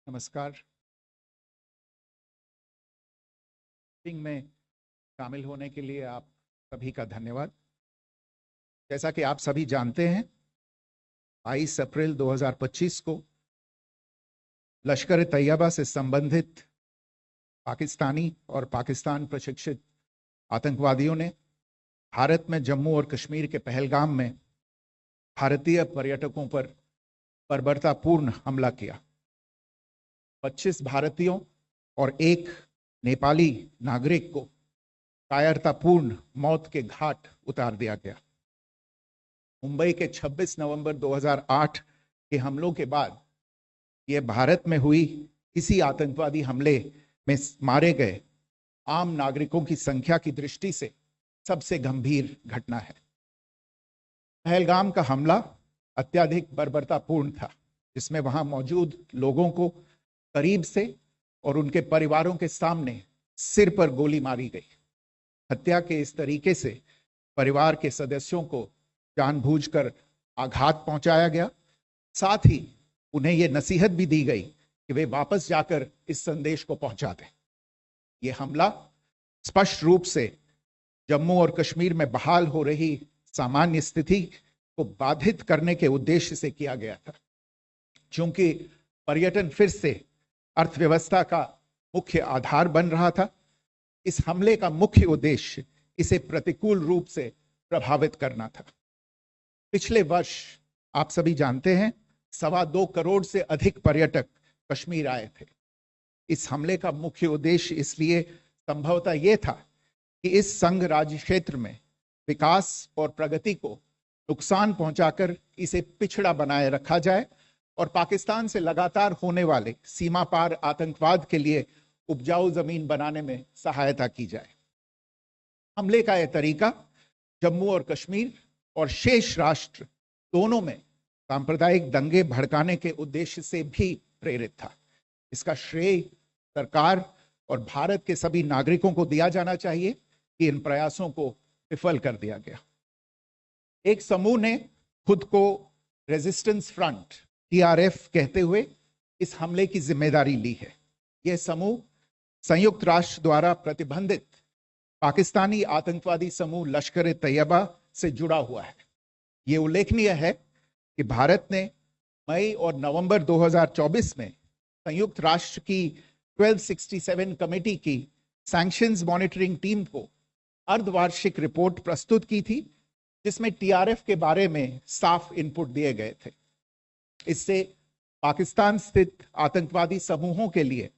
नमस्कार। मीटिंग में शामिल होने के लिए आप सभी का धन्यवाद। जैसा कि आप सभी जानते हैं, 22 अप्रैल 2025 को लश्कर तैयबा से संबंधित पाकिस्तानी और पाकिस्तान प्रशिक्षित आतंकवादियों ने भारत में जम्मू और कश्मीर के पहलगाम में भारतीय पर्यटकों पर बर्बरतापूर्ण हमला किया। 25 भारतीयों और एक नेपाली नागरिक को कायरतापूर्ण मौत के घाट उतार दिया गया। मुंबई के 26 नवंबर 2008 के हमलों के बाद यह भारत में हुई किसी आतंकवादी हमले में मारे गए आम नागरिकों की संख्या की दृष्टि से सबसे गंभीर घटना है। पहलगाम का हमला अत्यधिक बर्बरतापूर्ण था, जिसमें वहां मौजूद लोगों को करीब से और उनके परिवारों के सामने सिर पर गोली मारी गई। हत्या के इस तरीके से परिवार के सदस्यों को जानबूझकर आघात पहुंचाया गया। साथ ही उन्हें यह नसीहत भी दी गई कि वे वापस जाकर इस संदेश को पहुंचा दें। यह हमला स्पष्ट रूप से जम्मू और कश्मीर में बहाल हो रही सामान्य स्थिति को बाधित करने के उद्देश्य से किया गया था। चूंकि पर्यटन फिर से अर्थव्यवस्था का मुख्य आधार बन रहा था, इस हमले का मुख्य उद्देश्य इसे प्रतिकूल रूप से प्रभावित करना था। पिछले वर्ष आप सभी जानते हैं 2.25 करोड़ से अधिक पर्यटक कश्मीर आए थे। इस हमले का मुख्य उद्देश्य इसलिए संभवतः यह था कि इस संघ राज्य क्षेत्र में विकास और प्रगति को नुकसान पहुंचाकर इसे पिछड़ा बनाए रखा जाए और पाकिस्तान से लगातार होने वाले सीमा पार आतंकवाद के लिए उपजाऊ जमीन बनाने में सहायता की जाए। हमले का यह तरीका जम्मू और कश्मीर और शेष राष्ट्र दोनों में सांप्रदायिक दंगे भड़काने के उद्देश्य से भी प्रेरित था। इसका श्रेय सरकार और भारत के सभी नागरिकों को दिया जाना चाहिए कि इन प्रयासों को विफल कर दिया गया। एक समूह ने खुद को रेजिस्टेंस फ्रंट TRF कहते हुए इस हमले की जिम्मेदारी ली है। यह समूह संयुक्त राष्ट्र द्वारा प्रतिबंधित पाकिस्तानी आतंकवादी समूह लश्कर तैयबा से जुड़ा हुआ है। यह उल्लेखनीय है कि भारत ने मई और नवंबर 2024 में संयुक्त राष्ट्र की 1267 कमेटी की सैंक्शंस मॉनिटरिंग टीम को अर्धवार्षिक रिपोर्ट प्रस्तुत की थी, जिसमें TRF के बारे में साफ इनपुट दिए गए थे। इससे पाकिस्तान स्थित आतंकवादी समूहों के लिए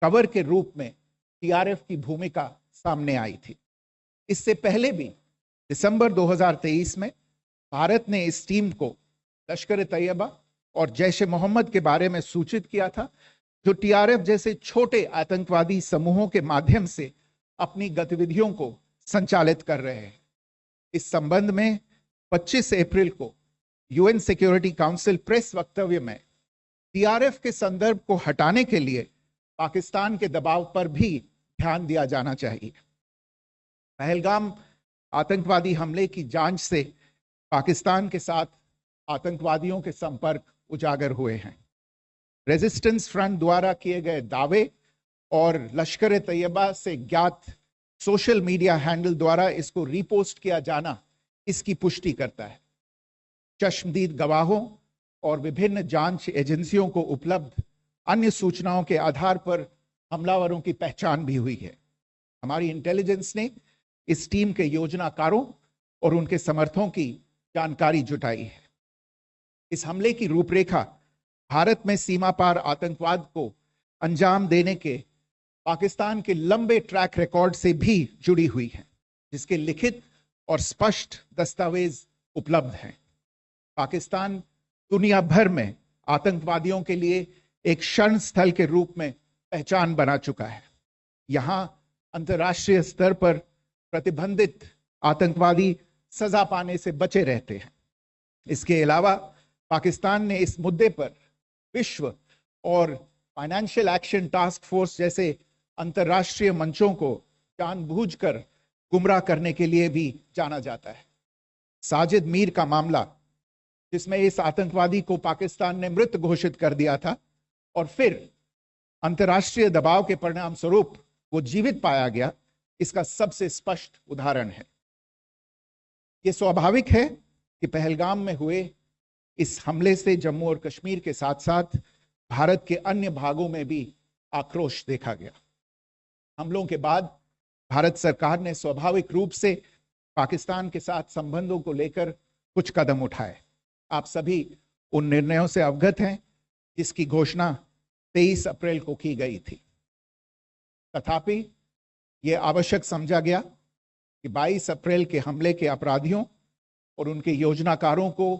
कवर के रूप में TRF की भूमिका सामने आई थी। इससे पहले भी दिसंबर 2023 में भारत ने इस टीम को लश्कर तैयबा और जैश ए मोहम्मद के बारे में सूचित किया था, जो TRF जैसे छोटे आतंकवादी समूहों के माध्यम से अपनी गतिविधियों को संचालित कर रहे हैं। इस संबंध में 25 अप्रैल को UN सिक्योरिटी काउंसिल प्रेस वक्तव्य में TRF के संदर्भ को हटाने के लिए पाकिस्तान के दबाव पर भी ध्यान दिया जाना चाहिए। पहलगाम आतंकवादी हमले की जांच से पाकिस्तान के साथ आतंकवादियों के संपर्क उजागर हुए हैं। रेजिस्टेंस फ्रंट द्वारा किए गए दावे और लश्कर तैयबा से ज्ञात सोशल मीडिया हैंडल द्वारा इसको रीपोस्ट किया जाना इसकी पुष्टि करता है। चश्मदीद गवाहों और विभिन्न जांच एजेंसियों को उपलब्ध अन्य सूचनाओं के आधार पर हमलावरों की पहचान भी हुई है। हमारी इंटेलिजेंस ने इस टीम के योजनाकारों और उनके समर्थकों की जानकारी जुटाई है। इस हमले की रूपरेखा भारत में सीमा पार आतंकवाद को अंजाम देने के पाकिस्तान के लंबे ट्रैक रिकॉर्ड से भी जुड़ी हुई है, जिसके लिखित और स्पष्ट दस्तावेज उपलब्ध हैं। पाकिस्तान दुनिया भर में आतंकवादियों के लिए एक शरण स्थल के रूप में पहचान बना चुका है। यहां अंतर्राष्ट्रीय स्तर पर प्रतिबंधित आतंकवादी सजा पाने से बचे रहते हैं। इसके अलावा पाकिस्तान ने इस मुद्दे पर विश्व और फाइनेंशियल एक्शन टास्क फोर्स जैसे अंतर्राष्ट्रीय मंचों को जानबूझकर गुमराह करने के लिए भी जाना जाता है। साजिद मीर का मामला, जिसमें इस आतंकवादी को पाकिस्तान ने मृत घोषित कर दिया था और फिर अंतर्राष्ट्रीय दबाव के परिणाम स्वरूप वो जीवित पाया गया, इसका सबसे स्पष्ट उदाहरण है। ये स्वाभाविक है कि पहलगाम में हुए इस हमले से जम्मू और कश्मीर के साथ साथ भारत के अन्य भागों में भी आक्रोश देखा गया। हमलों के बाद भारत सरकार ने स्वाभाविक रूप से पाकिस्तान के साथ संबंधों को लेकर कुछ कदम उठाए। आप सभी उन निर्णयों से अवगत हैं जिसकी घोषणा 23 अप्रैल को की गई थी। तथापि यह आवश्यक समझा गया कि 22 अप्रैल के हमले के अपराधियों और उनके योजनाकारों को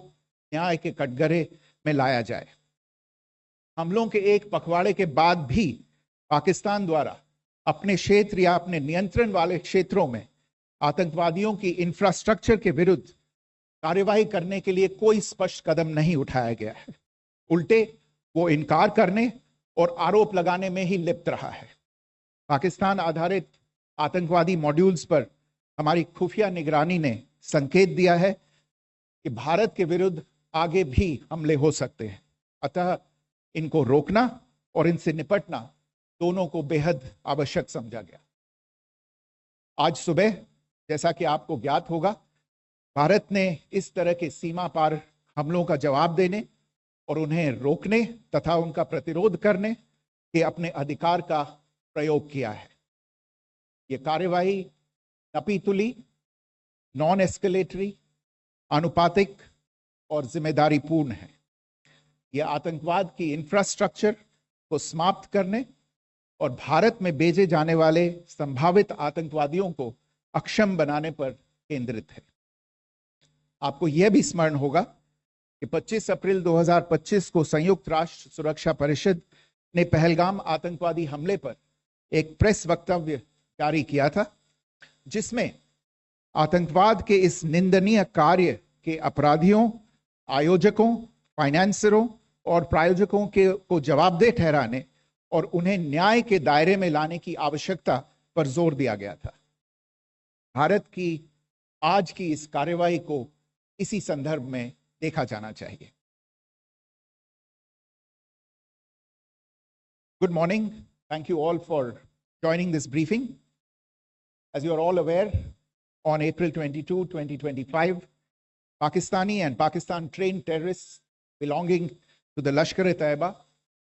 न्याय के कटघरे में लाया जाए। हमलों के एक पखवाड़े के बाद भी पाकिस्तान द्वारा अपने क्षेत्र या अपने नियंत्रण वाले क्षेत्रों में आतंकवादियों की इंफ्रास्ट्रक्चर के विरुद्ध कार्यवाही करने के लिए कोई स्पष्ट कदम नहीं उठाया गया है। उल्टे वो इनकार करने और आरोप लगाने में ही लिप्त रहा है। पाकिस्तान आधारित आतंकवादी मॉड्यूल्स पर हमारी खुफिया निगरानी ने संकेत दिया है कि भारत के विरुद्ध आगे भी हमले हो सकते हैं। अतः इनको रोकना और इनसे निपटना दोनों को बेहद आवश्यक समझा गया। आज सुबह, जैसा कि आपको ज्ञात होगा, भारत ने इस तरह के सीमा पार हमलों का जवाब देने और उन्हें रोकने तथा उनका प्रतिरोध करने के अपने अधिकार का प्रयोग किया है। यह कार्यवाही नपीतुली, नॉन एस्केलेटरी, अनुपातिक और जिम्मेदारीपूर्ण है। यह आतंकवाद की इंफ्रास्ट्रक्चर को समाप्त करने और भारत में भेजे जाने वाले संभावित आतंकवादियों को अक्षम बनाने पर केंद्रित है। आपको यह भी स्मरण होगा कि 25 अप्रैल 2025 को संयुक्त राष्ट्र सुरक्षा परिषद ने पहलगाम आतंकवादी हमले पर एक प्रेस वक्तव्य जारी किया था, जिसमें आतंकवाद के इस निंदनीय कार्य के अपराधियों, आयोजकों, फाइनेंसरों और प्रायोजकों को जवाबदेह ठहराने और उन्हें न्याय के दायरे में लाने की आवश्यकता पर जोर दिया गया था। भारत की आज की इस कार्यवाही को इसी संदर्भ में देखा जाना चाहिए। Good morning. Thank you all for joining this briefing. As you are all aware, on April 22, 2025, Pakistani and Pakistan-trained terrorists belonging to the Lashkar-e-Taiba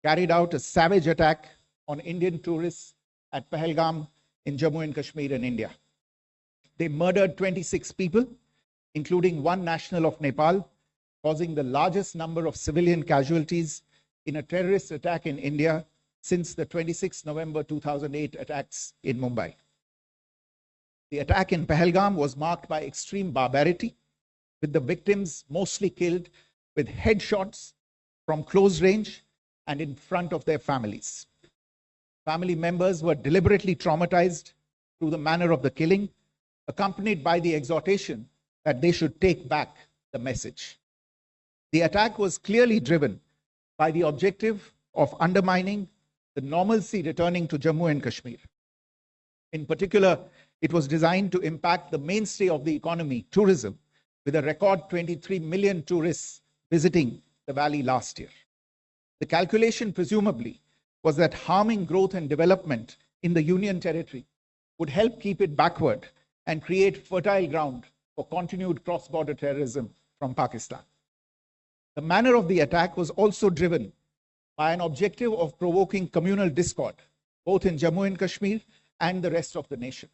carried out a savage attack on Indian tourists at Pahalgam in Jammu and Kashmir in India. They murdered 26 people, including one national of Nepal, causing the largest number of civilian casualties in a terrorist attack in India since the 26 November 2008 attacks in Mumbai. The attack in Pahalgam was marked by extreme barbarity, with the victims mostly killed with headshots from close range and in front of their families. Family members were deliberately traumatized through the manner of the killing, accompanied by the exhortation that they should take back the message. The attack was clearly driven by the objective of undermining the normalcy returning to Jammu and Kashmir. In particular, it was designed to impact the mainstay of the economy, tourism, with a record 23 million tourists visiting the valley last year. The calculation, presumably, was that harming growth and development in the Union Territory would help keep it backward and create fertile ground for continued cross-border terrorism from Pakistan. The manner of the attack was also driven by an objective of provoking communal discord, both in Jammu and Kashmir and the rest of the nation.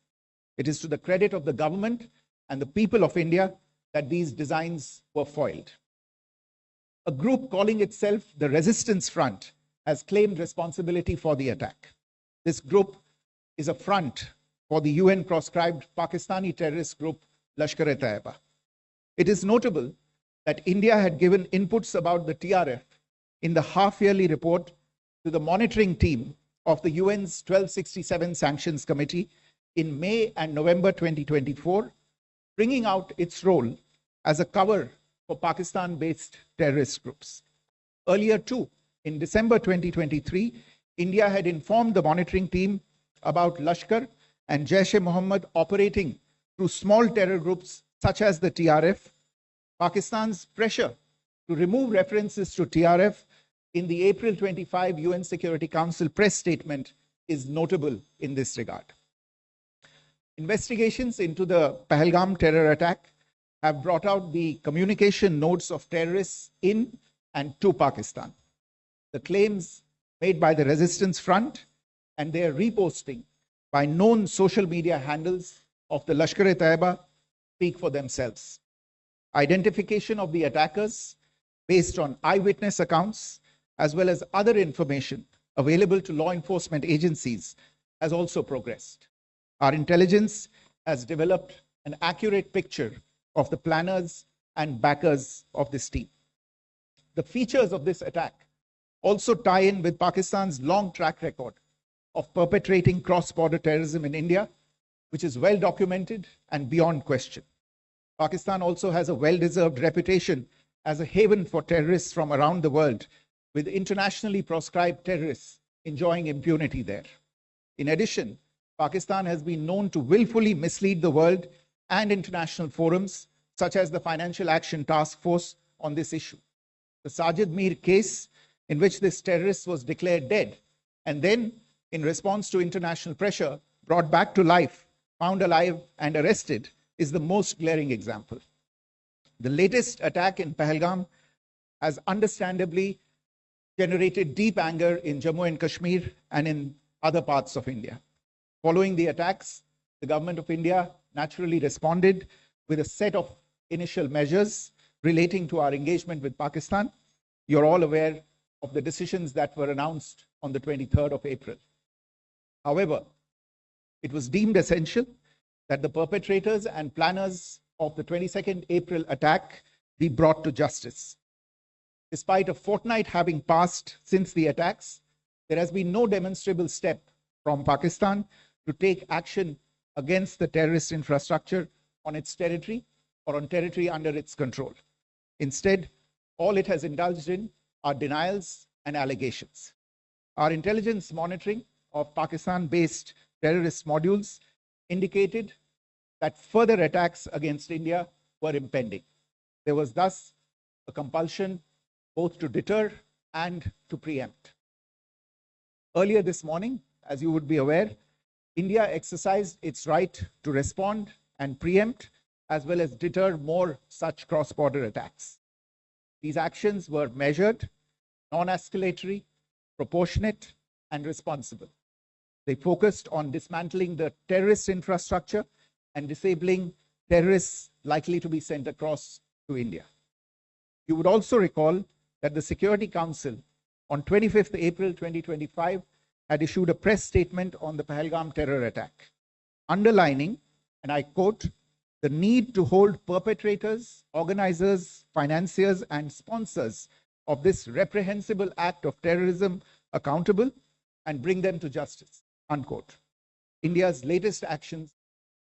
It is to the credit of the government and the people of India that these designs were foiled. A group calling itself the Resistance Front has claimed responsibility for the attack. This group is a front for the UN-proscribed Pakistani terrorist group Lashkar-e-Taiba. It is notable that India had given inputs about the TRF in the half-yearly report to the monitoring team of the UN's 1267 Sanctions Committee in May and November 2024, bringing out its role as a cover for Pakistan-based terrorist groups. Earlier too, in December 2023, India had informed the monitoring team about Lashkar and Jaish-e-Mohammed operating through small terror groups such as the TRF. Pakistan's pressure to remove references to TRF in the April 25 UN Security Council press statement is notable in this regard. Investigations into the Pahalgam terror attack have brought out the communication notes of terrorists in and to Pakistan, the claims made by the Resistance Front, and their reposting by known social media handles of the Lashkar-e-Taiba speak for themselves. Identification of the attackers based on eyewitness accounts as well as other information available to law enforcement agencies has also progressed. Our intelligence has developed an accurate picture of the planners and backers of this team. The features of this attack also tie in with Pakistan's long track record of perpetrating cross-border terrorism in India, which is well documented and beyond question. Pakistan also has a well-deserved reputation as a haven for terrorists from around the world, with internationally proscribed terrorists enjoying impunity there. In addition, Pakistan has been known to willfully mislead the world and international forums, such as the Financial Action Task Force, on this issue. The Sajid Mir case, in which this terrorist was declared dead and then, in response to international pressure, brought back to life, found alive and arrested, is the most glaring example. The latest attack in Pahalgam has understandably generated deep anger in Jammu and Kashmir and in other parts of India. Following the attacks, the government of India naturally responded with a set of initial measures relating to our engagement with Pakistan. You're all aware of the decisions that were announced on the 23rd of April. However, it was deemed essential that the perpetrators and planners of the 22nd April attack be brought to justice. Despite a fortnight having passed since the attacks, there has been no demonstrable step from Pakistan to take action against the terrorist infrastructure on its territory or on territory under its control. Instead, all it has indulged in are denials and allegations. Our intelligence monitoring of Pakistan-based terrorist modules indicated that further attacks against India were impending. There was thus a compulsion both to deter and to preempt. Earlier this morning, as you would be aware, India exercised its right to respond and preempt as well as deter more such cross-border attacks. These actions were measured, non-escalatory, proportionate, and responsible. They focused on dismantling the terrorist infrastructure and disabling terrorists likely to be sent across to India. You would also recall that the Security Council on 25th April 2025 had issued a press statement on the Pahalgam terror attack, underlining, and I quote, the need to hold perpetrators, organizers, financiers, and sponsors of this reprehensible act of terrorism accountable and bring them to justice, unquote. India's latest actions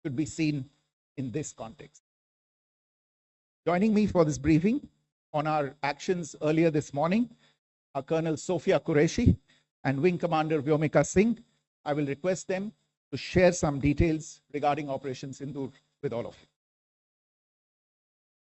should be seen in this context. Joining me for this briefing on our actions earlier this morning are Colonel Sophia Qureshi and Wing Commander Vyomika Singh. I will request them to share some details regarding Operation Sindoor with all of you.